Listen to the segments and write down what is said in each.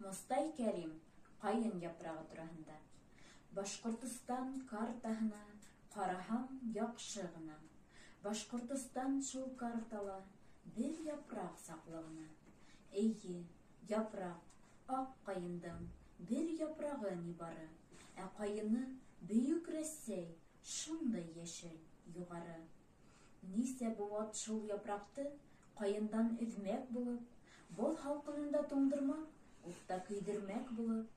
Мостай Кәрим кайын япрагы турасында. Башкортстан картаһына караһаң яхшы гына. Башкортстан шул картала бер япрак саклыгына. Әйе, япрак, ак кайындың бер япрагы нибары. Ә кайыны Бөек Рәсәй шундай яшел, югары. Нисә булат шул япракты кайындан эзмәк булып, бол халкында туңдырмак, утта көйдермәк булып,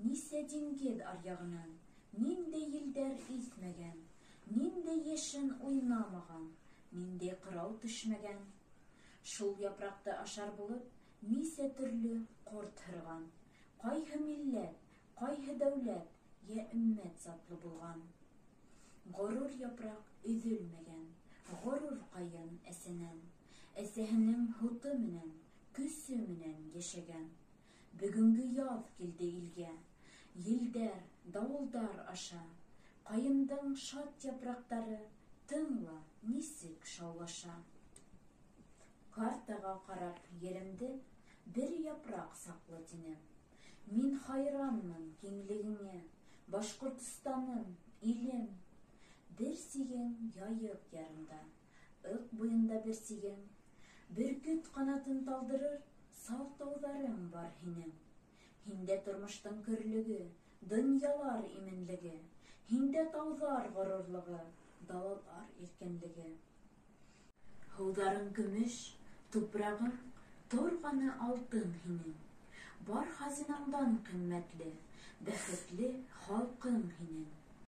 нисә диңгез аръягыннан, ниндәй елдәр исмәгән, ниндәй яшен уйнамаган, ниндәй кырау төшмәгән. Шул япракты ашар булып, нисә төрле корт һырган, кайһы милләт, кайһы дәүләт, я өммәт затлы булган. Горур япрак өҙөлмәгән, горур кайын әсенән, әсәһенең һуты менән, көсө менән йәшәгән. Бөгөнгө яҙ килде илгә, елдәр, дауылдар аша, кайындың шат япрактары тыңла нисек шаулаша. Картага карап еремде бер япрак саклы тинем. Мин хайранмын киңлегеңә, Башкортстаным, илем. Бер сигең яйык ярында, ык буйында бер сигең. Бөркөт канатын талдырыр саф тауҙарың бар һинең. Һиндә тормоштың көрлөгө, донъялар именлеге. Һиндә тауҙар ғорурлығы, далалар иркенлеге. Һыуҙарың көмөш, тупрағың, торғаны алтын һинең. Бар хазинаңдан ҡиммәтле, бәхетле халҡың һинең.